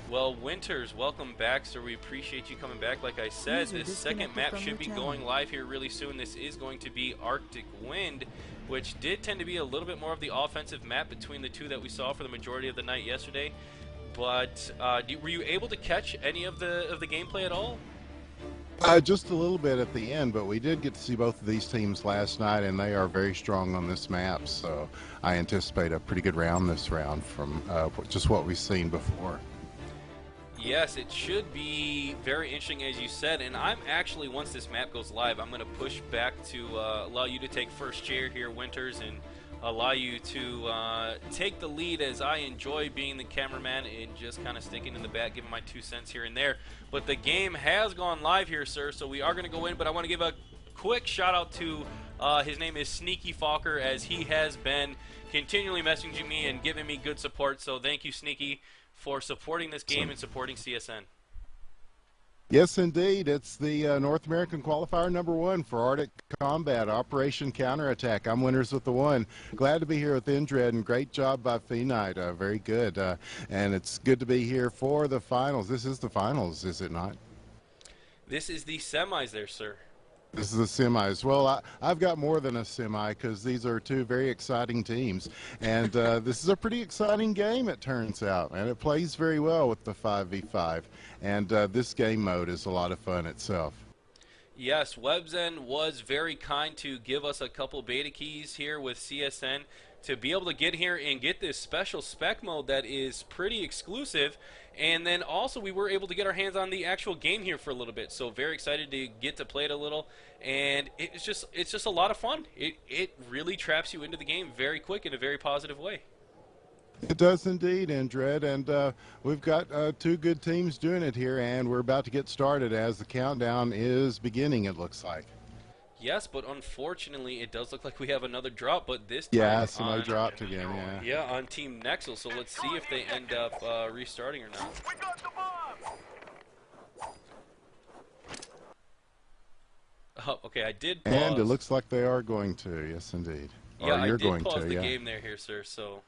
Well, Winters, welcome back, sir. We appreciate you coming back. Like I said, this second map should be going live here really soon. This is going to be Arctic Wind, which did tend to be a little bit more of the offensive map between the two that we saw for the majority of the night yesterday. But were you able to catch any of the gameplay at all? Just a little bit at the end, but we did get to see both of these teams last night, and they are very strong on this map. So I anticipate a pretty good round this round from just what we've seen before. Yes, it should be very interesting, as you said, and I'm actually, once this map goes live, I'm going to push back to allow you to take first chair here, Winters, and allow you to take the lead, as I enjoy being the cameraman and just kind of sticking in the back, giving my 2 cents here and there. But the game has gone live here, sir, so we are going to go in, but I want to give a quick shout out to his name is Sneaky Falker, as he has been continually messaging me and giving me good support, so thank you, Sneaky, for supporting this game and supporting CSN. Yes, indeed. It's the North American qualifier #1 for Arctic Combat, Operation Counterattack. I'm Winners with the one. Glad to be here with Indred, and great job by Phoenite. Very good. And it's good to be here for the finals. This is the finals, is it not? This is the semis there, sir. This is the semis. Well, I've got more than a semi, because these are two very exciting teams. And this is a pretty exciting game, it turns out. And it plays very well with the 5v5. And this game mode is a lot of fun itself. Yes, Webzen was very kind to give us a couple beta keys here with CSN to be able to get here and get this special spec mode that is pretty exclusive. And then also we were able to get our hands on the actual game here for a little bit. So very excited to get to play it a little. And it's just a lot of fun. It really traps you into the game very quick in a very positive way. It does indeed, Indred, and we've got two good teams doing it here, and we're about to get started as the countdown is beginning, it looks like. Yes, but unfortunately it does look like we have another drop, but this time yeah, somebody dropped again, yeah. Yeah, on Team Nexzil, so let's see if they end up restarting or not. We got the bomb. Oh, okay, I did pause. And it looks like they are going to, yes indeed. Yeah, or you're I did going pause to, the yeah. game there here, sir, so...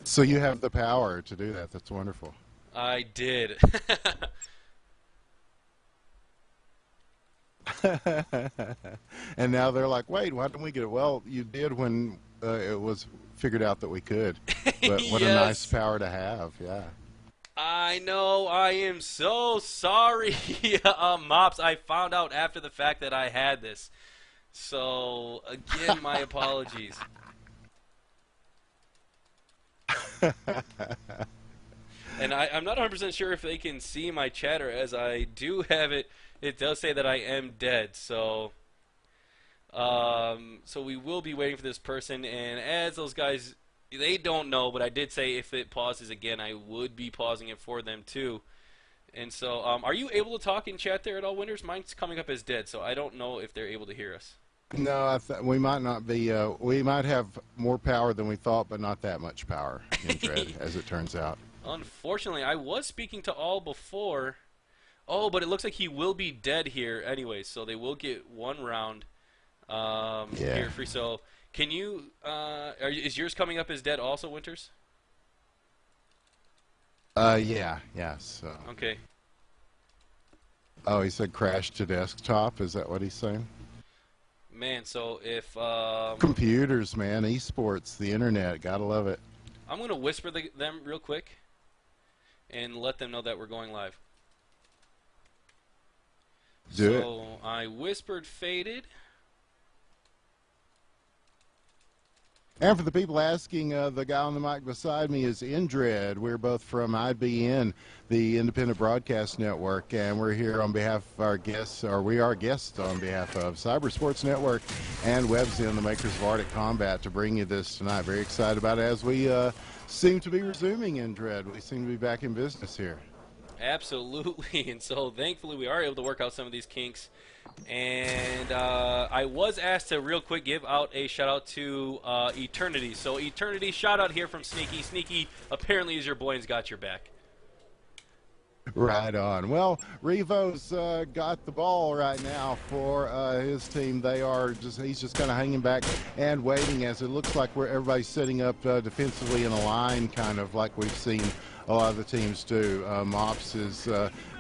So you have the power to do that. That's wonderful. I did. And now they're like, wait, why didn't we get it? Well, you did when it was figured out that we could. But what yes. a nice power to have, yeah. I know, I am so sorry, MOPS. I found out after the fact that I had this. So, again, my apologies. And I'm not 100% sure if they can see my chatter, as I do have it. It does say that I am dead, so so we will be waiting for this person. And as those guys, they don't know, but I did say if it pauses again, I would be pausing it for them too. And so, are you able to talk in chat there at all, Winters? Mine's coming up as dead, so I don't know if they're able to hear us. No, we might not be. We might have more power than we thought, but not that much power in Dread, as it turns out. Unfortunately, I was speaking to all before. Oh, but it looks like he will be dead here anyway, so they will get one round here free. So, can you? Is yours coming up as dead also, Winters? Yeah. So. Okay. Oh, he said crash to desktop. Is that what he's saying? Man, so if computers, man, esports, the internet, gotta love it. I'm gonna whisper them real quick and let them know that we're going live. Do it. So I whispered faded. And for the people asking, the guy on the mic beside me is Indred. We're both from IBN, the Independent Broadcast Network, and we're here on behalf of our guests, or we are guests on behalf of Cybersports Network and Webzen, the makers of Arctic Combat, to bring you this tonight. Very excited about it as we seem to be resuming, Indred. We seem to be back in business here. Absolutely, and so thankfully we are able to work out some of these kinks. And I was asked to real quick give out a shout out to Eternity. So Eternity, shout out here from Sneaky. Sneaky apparently is your boy and's got your back. Right on. Well, Revo's got the ball right now for his team. He's just kind of hanging back and waiting as it looks like everybody's setting up defensively in a line, kind of like we've seen a lot of the teams do. MOPS is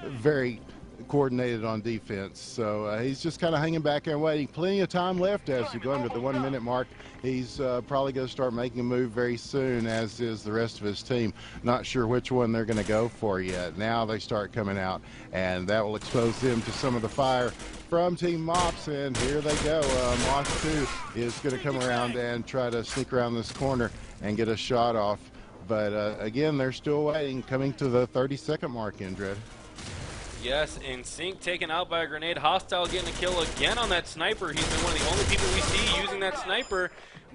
very coordinated on defense, so he's just kind of hanging back and waiting. Plenty of time left as we go into the 1 minute mark. He's probably going to start making a move very soon, as is the rest of his team. Not sure which one they're going to go for yet. Now they start coming out, and that will expose them to some of the fire from Team MOPS, and here they go. MOPS 2 is going to come around and try to sneak around this corner and get a shot off, but again, they're still waiting, coming to the 30-second mark, Indred. Yes, and Sync taken out by a grenade. Hostile getting a kill again on that sniper. He's been one of the only people we see using that sniper.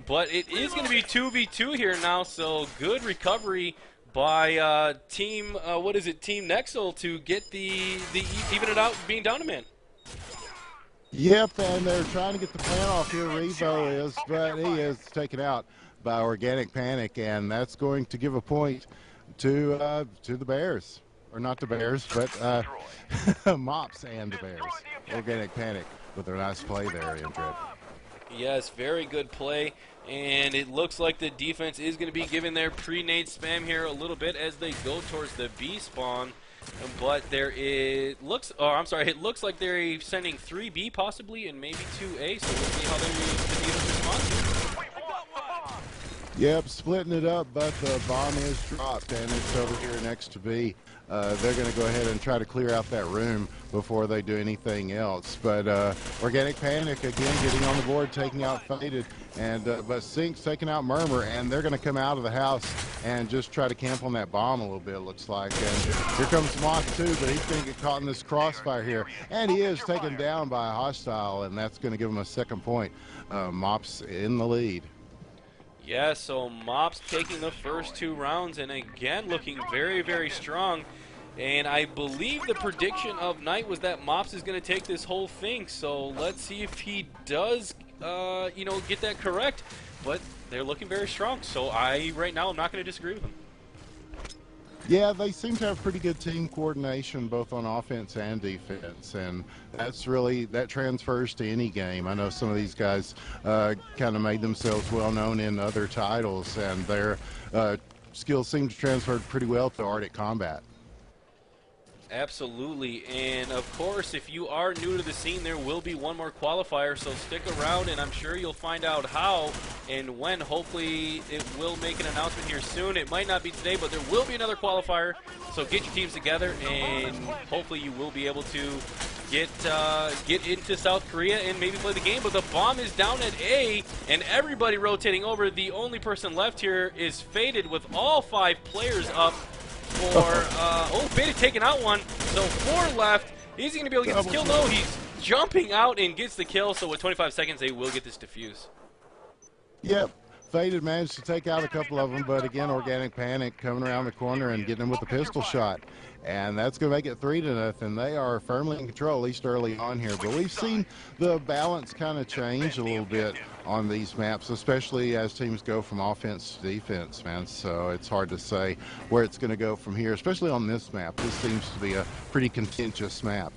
But it is going to be 2v2 here now, so good recovery by Team Nexzil to get the even it out, being down a man. Yep, and they're trying to get the plan off here. Revo is, but he is taken out by Organic Panic, and that's going to give a point to the Bears. Or not the Bears, but MOPS and the Bears. Organic Panic with a nice play there, Indred. Yes, very good play, and it looks like the defense is going to be giving their pre-nade spam here a little bit as they go towards the B spawn. But it looks like they're sending 3B possibly and maybe 2A, so we'll see how they respond. Yep, splitting it up, but the bomb is dropped, and it's over here next to B. They're going to go ahead and try to clear out that room before they do anything else. But Organic Panic, again, getting on the board, taking out Faded, and but Sync's taking out Murmur, and they're going to come out of the house and just try to camp on that bomb a little bit, it looks like. And here comes Moth, too, but he's going to get caught in this crossfire here. And he is taken down by a hostile, and that's going to give him a second point. MOPS in the lead. Yeah, so MOPS taking the first 2 rounds, and again looking very, very strong. And I believe the prediction of Knight was that MOPS is going to take this whole thing. So let's see if he does, get that correct. But they're looking very strong. So right now, I'm not going to disagree with them. Yeah, they seem to have pretty good team coordination both on offense and defense, and that transfers to any game. I know some of these guys kind of made themselves well known in other titles, and their skills seem to transfer pretty well to Arctic Combat. Absolutely, and of course, if you are new to the scene, there will be one more qualifier, so stick around, and I'm sure you'll find out how and when. Hopefully, it will make an announcement here soon. It might not be today, but there will be another qualifier, so get your teams together, and hopefully you will be able to get into South Korea and maybe play the game. But the bomb is down at A, and everybody rotating over. The only person left here is Faded with all 5 players up. Faded taking out one, so 4 left. Is he going to be able to get this kill? No, he's jumping out and gets the kill, so with 25 seconds, they will get this defuse. Yep, Faded managed to take out a couple of them, but again, Organic Panic coming around the corner and getting him with a pistol shot. And that's going to make it 3-0. They are firmly in control, at least early on here. But we've seen the balance kind of change a little bit on these maps, especially as teams go from offense to defense, man. So it's hard to say where it's going to go from here, especially on this map. This seems to be a pretty contentious map.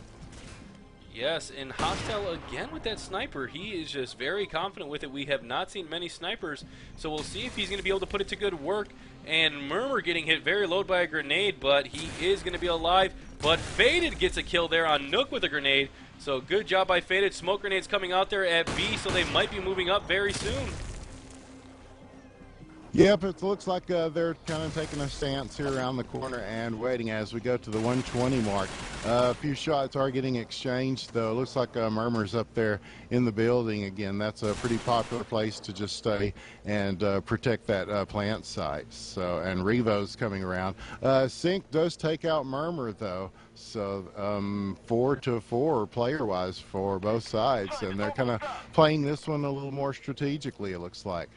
Yes, and Hostile again with that sniper. He is just very confident with it. We have not seen many snipers, so we'll see if he's going to be able to put it to good work. And Murmur getting hit very low by a grenade, but he is going to be alive. But Faded gets a kill there on Nook with a grenade. So good job by Faded. Smoke grenades coming out there at B, so they might be moving up very soon. Yep, it looks like they're kind of taking a stance here around the corner and waiting as we go to the 120 mark. A few shots are getting exchanged, though. It looks like Murmur's up there in the building again. That's a pretty popular place to just stay and protect that plant site. So, and Revo's coming around. Sync does take out Murmur, though. So 4-4 player-wise for both sides, and they're kind of playing this one a little more strategically, it looks like.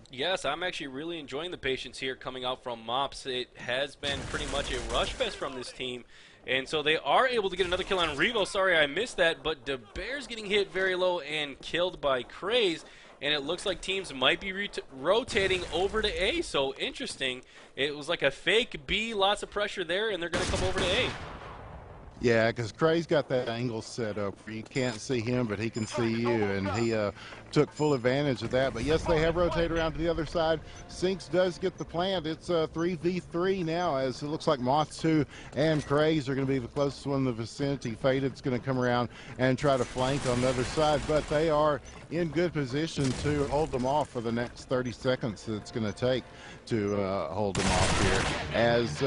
Yes, I'm actually really enjoying the patience here coming out from MOPS. It has been pretty much a rush fest from this team. And so they are able to get another kill on Revo. Sorry, I missed that. But the Bears getting hit very low and killed by Craze. And it looks like teams might be rotating over to A. So interesting. It was like a fake B, lots of pressure there, and they're going to come over to A. Yeah, because Cray's got that angle set up where you can't see him, but he can see you, and he took full advantage of that. But yes, they have rotated around to the other side. Sinks does get the plant. It's 3v3 now, as it looks like Moth 2 and Craze are going to be the closest one in the vicinity. Faded's going to come around and try to flank on the other side, but they are in good position to hold them off for the next 30 seconds that it's going to take to hold them off here. As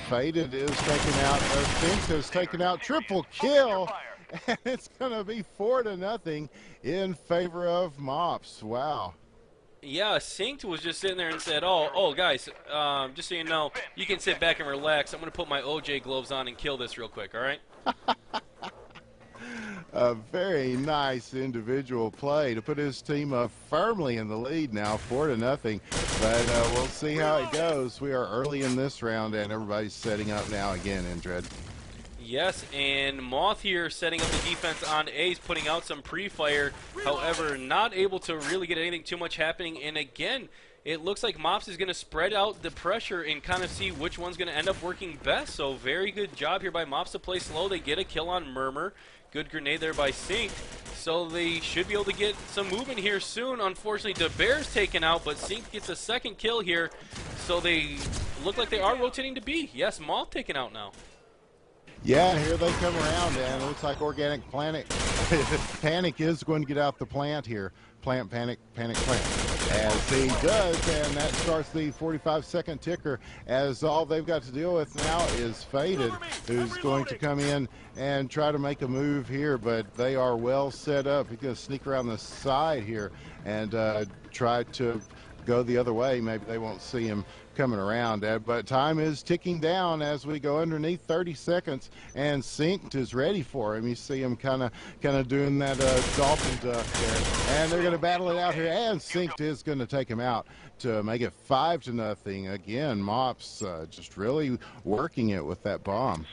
Faded is taking out, Sinks has taken out triple kill, and it's going to be 4-0 in favor of MOPS. Wow. Yeah, Synced was just sitting there and said, oh, guys, just so you know, you can sit back and relax. I'm going to put my OJ gloves on and kill this real quick, all right? A very nice individual play to put his team firmly in the lead now, 4-0. But we'll see how it goes. We are early in this round, and everybody's setting up now again, Indred. Yes, and Moth here setting up the defense on A's, putting out some pre-fire. However, not able to really get anything too much happening. And again, it looks like MOPS is going to spread out the pressure and kind of see which one's going to end up working best. So very good job here by MOPS to play slow. They get a kill on Murmur. Good grenade there by Sync. So they should be able to get some movement here soon. Unfortunately, DeBear's taken out, but Sync gets a second kill here. So they look like they are rotating to B. Yes, Moth taken out now. Yeah, here they come around, and it looks like Organic Panic is going to get out the plant here. Plant, panic, plant. As he does, and that starts the 45-second ticker, as all they've got to deal with now is Faded, who's going to come in and try to make a move here, but they are well set up. He's going to sneak around the side here and try to go the other way. Maybe they won't see him coming around, but time is ticking down as we go underneath 30 seconds, and Synced is ready for him. You see him kind of doing that dolphin duck there, and they're going to battle it out here, and Synced is going to take him out to make it 5-0. Again, MOPS just really working it with that bomb.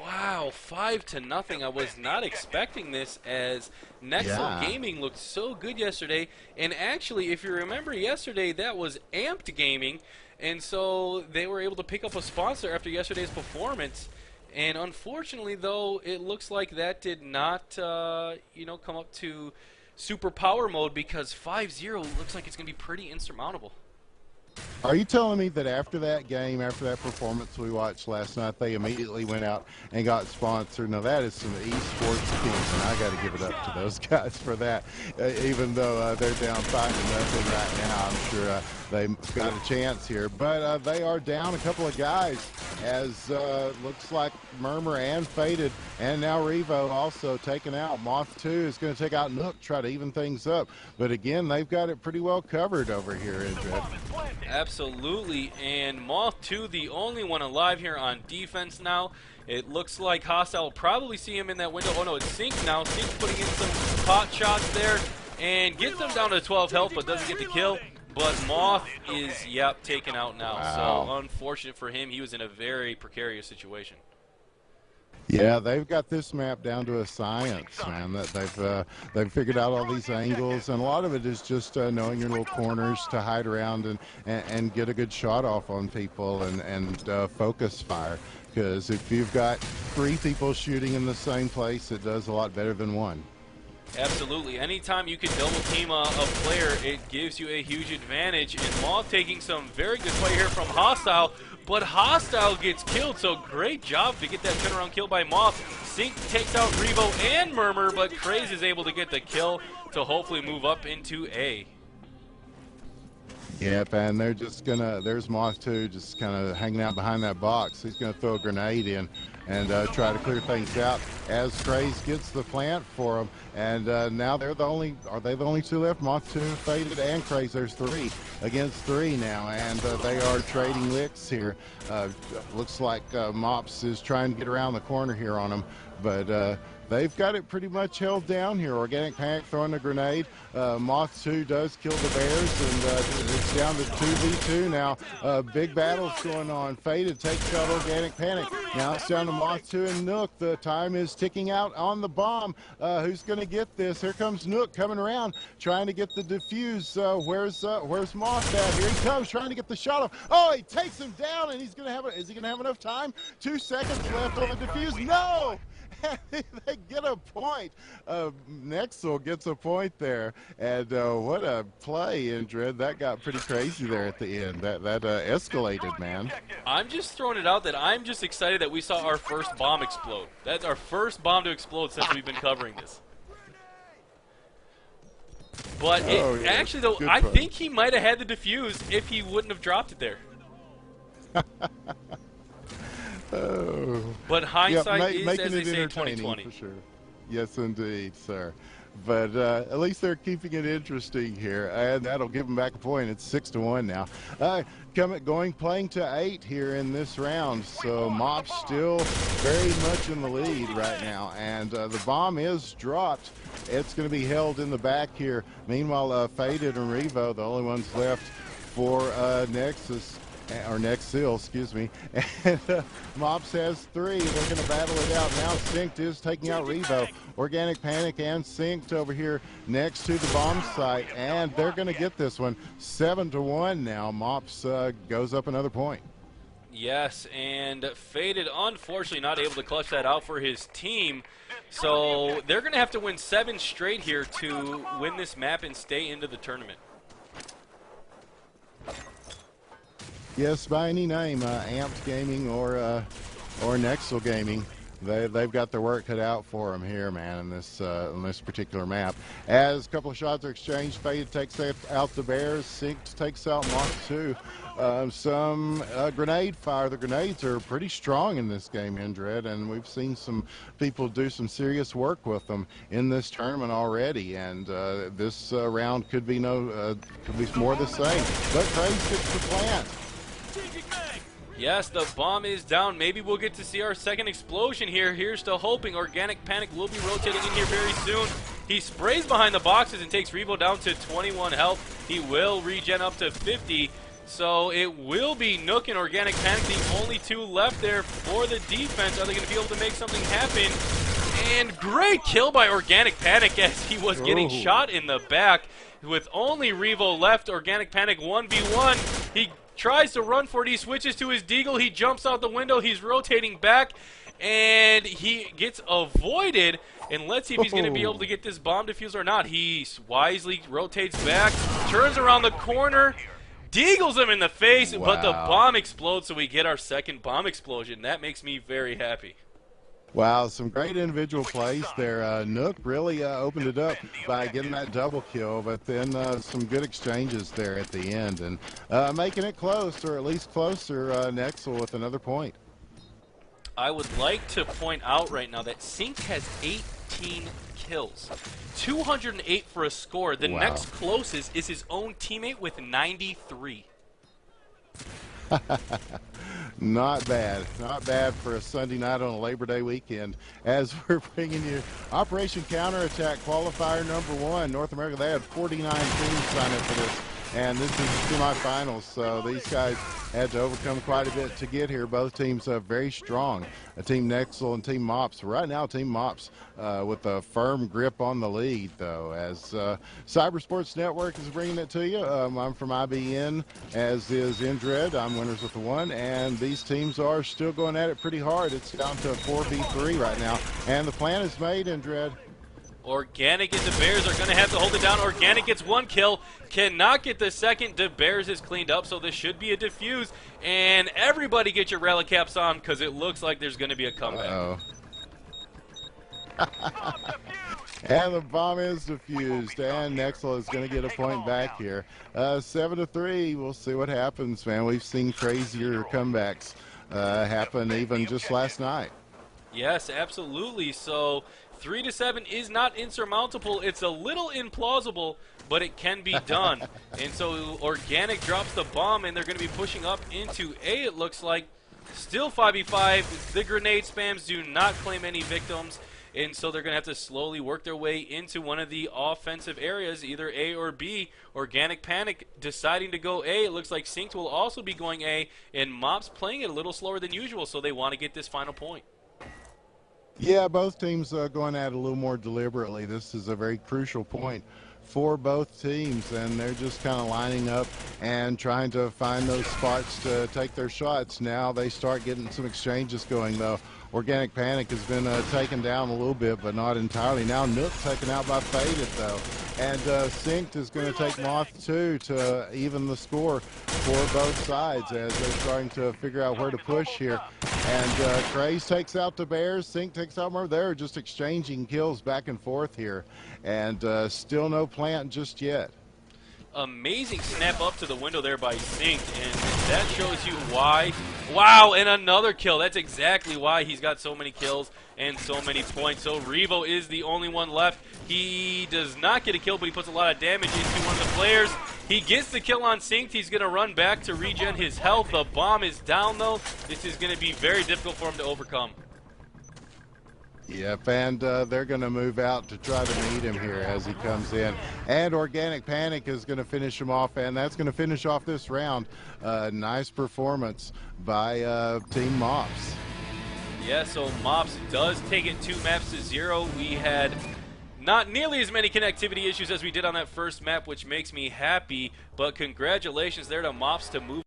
Wow, 5-0. I was not expecting this, as Nexzil Gaming looked so good yesterday. And actually, if you remember yesterday, that was Amped Gaming. And so they were able to pick up a sponsor after yesterday's performance. And unfortunately, though, it looks like that did not, come up to super power mode, because 5-0 looks like it's going to be pretty insurmountable. Are you telling me that after that game, after that performance we watched last night, they immediately went out and got sponsored? Now, that is some esports teams, and I got to give it up to those guys for that. Even though they're down 5-0 right now, I'm sure they've got a chance here. But they are down a couple of guys, as looks like Murmur and Faded, and now Revo also taken out. Moth 2 is going to take out Nook, try to even things up. But again, they've got it pretty well covered over here, Indred. Absolutely, and Moth 2, the only one alive here on defense now. It looks like Hostile will probably see him in that window. Oh no, it's Sync now. Sync putting in some pot shots there and gets them down to 12 health, but doesn't get the kill. But Moth is, taken out now. Wow. So unfortunate for him. He was in a very precarious situation. Yeah, they've got this map down to a science, man. That they've figured out all these angles, and a lot of it is just knowing your little corners to hide around and get a good shot off on people and focus fire. Because if you've got 3 people shooting in the same place, it does a lot better than 1. Absolutely. Anytime you can double team a player, it gives you a huge advantage. And Moth taking some very good play here from Hostile, but Hostile gets killed, so great job to get that turnaround kill by Moth. Sync takes out Revo and Murmur, but Craze is able to get the kill to hopefully move up into A. Yep, and they're just gonna, there's Moth 2 just kind of hanging out behind that box. He's gonna throw a grenade in and try to clear things out as Craze gets the plant for them. And now they're the only, are they the only 2 left? Moth 2, Faded, and Craze. There's 3 against 3 now, and they are trading licks here. Looks like MOPS is trying to get around the corner here on them, but they've got it pretty much held down here. Organic Panic throwing a grenade. Moth 2 does kill the Bears, and it's down to 2v2 now. Big battles going on. Faded takes out Organic Panic. Now it's down to Moth 2 and Nook. The time is ticking out on the bomb. Who's going to get this? Here comes Nook coming around, trying to get the defuse. Where's Moth at? Here he comes, trying to get the shot off. Oh, he takes him down, and he's going to have. Is he going to have enough time? 2 seconds left on the defuse. No. They get a point. Nexzil gets a point there, and what a play, Indred. That got pretty crazy there at the end. That escalated, man. I'm just throwing it out that I'm just excited that we saw our first bomb explode. That's our first bomb to explode since we've been covering this. But actually, though, I think he might have had the defuse if he wouldn't have dropped it there. Oh. But hindsight is, making as they it say, entertaining 2020. for sure. Yes, indeed, sir. But at least they're keeping it interesting here, and that'll give them back a point. It's 6-1 now. Playing to 8 here in this round. So MOPS still very much in the lead right now, and the bomb is dropped. It's going to be held in the back here. Meanwhile, Faded and Revo, the only ones left for Nexzil, excuse me. And MOPS has 3. They're going to battle it out. Now Synced is taking out Revo. Organic Panic and Synced over here next to the bomb site, and they're going to get this one. 7-1 now. MOPS goes up another point. Yes, and Faded, unfortunately, not able to clutch that out for his team. So they're going to have to win 7 straight here to win this map and stay into the tournament. Yes, by any name, Amped Gaming or Nexzil Gaming, they've got their work cut out for them here, man, in this particular map. As a couple of shots are exchanged, Faded takes out the Bears, Synced takes out Moth 2. Some grenade fire. The grenades are pretty strong in this game, Indred, and we've seen some people do some serious work with them in this tournament already. And this round could be could be more the same. But Craze gets the plant. Yes, the bomb is down. Maybe we'll get to see our second explosion here. Here's to hoping. Organic Panic will be rotating in here very soon. He sprays behind the boxes and takes Revo down to 21 health. He will regen up to 50. So it will be Nook and Organic Panic, the only 2 left there for the defense. Are they going to be able to make something happen? And great kill by Organic Panic as he was getting shot in the back. With only Revo left, Organic Panic 1v1. He tries to run for it. He switches to his deagle. He jumps out the window. He's rotating back, and he gets avoided. And let's see if he's going to be able to get this bomb defuse or not. He wisely rotates back, turns around the corner, deagles him in the face, but the bomb explodes, so we get our second bomb explosion. That makes me very happy. Wow, some great individual plays there. Nook really opened it up by getting that double kill, but then some good exchanges there at the end, and making it close, or at least closer, Nexzil with another point. I would like to point out right now that Synced has 18 kills. 208 for a score. The next closest is his own teammate with 93. Not bad. Not bad for a Sunday night on a Labor Day weekend. As we're bringing you Operation Counterattack Qualifier #1. North America, they had 49 teams sign up for this. And this is the semifinals, so these guys had to overcome quite a bit to get here. Both teams are very strong. Team Nexzil and Team MOPS. Right now, Team MOPS with a firm grip on the lead, though, as Cyber Sports Network is bringing it to you. I'm from IBN, as is Indred. I'm Winners with the 1, and these teams are still going at it pretty hard. It's down to 4v3 right now, and the plan is made, Indred. Organic and the Bears are going to have to hold it down. Organic gets 1 kill, cannot get the second. The Bears is cleaned up, so this should be a defuse. And everybody get your rally caps on, because it looks like there's going to be a comeback. And the bomb is defused, and Nexzil is going to get a point back here. 7-3. We'll see what happens, man. We've seen crazier comebacks happen even just last night. Yes, absolutely. So 3-7 is not insurmountable. It's a little implausible, but it can be done. And so Organic drops the bomb, and they're going to be pushing up into A, it looks like. Still 5v5. The grenade spams do not claim any victims. and so they're going to have to slowly work their way into one of the offensive areas, either A or B. Organic Panic deciding to go A. It looks like Synced will also be going A, and MOPS playing it a little slower than usual, so they want to get this final point. Yeah, both teams going at it a little more deliberately. This is a very crucial point for both teams, and they're just kind of lining up and trying to find those spots to take their shots. Now they start getting some exchanges going, though. Organic Panic has been taken down a little bit, but not entirely. Now Nook taken out by Faded, though. And Synced is going to take Moth 2 to even the score for both sides as they're starting to figure out where to push here. And Craze takes out the Bears. Synced takes out more. They're just exchanging kills back and forth here. And still no plant just yet. Amazing snap up to the window there by Synced, and that shows you why. Wow, and another kill. That's exactly why he's got so many kills and so many points. So Revo is the only one left. He does not get a kill, but he puts a lot of damage into one of the players. He gets the kill on Synced. He's going to run back to regen his health. The bomb is down, though. This is going to be very difficult for him to overcome. Yep, and they're going to move out to try to meet him here as he comes in. And Organic Panic is going to finish him off, and that's going to finish off this round. Nice performance by Team MOPS. Yeah, so MOPS does take it 2 maps to 0. We had not nearly as many connectivity issues as we did on that first map, which makes me happy, but congratulations there to MOPS to move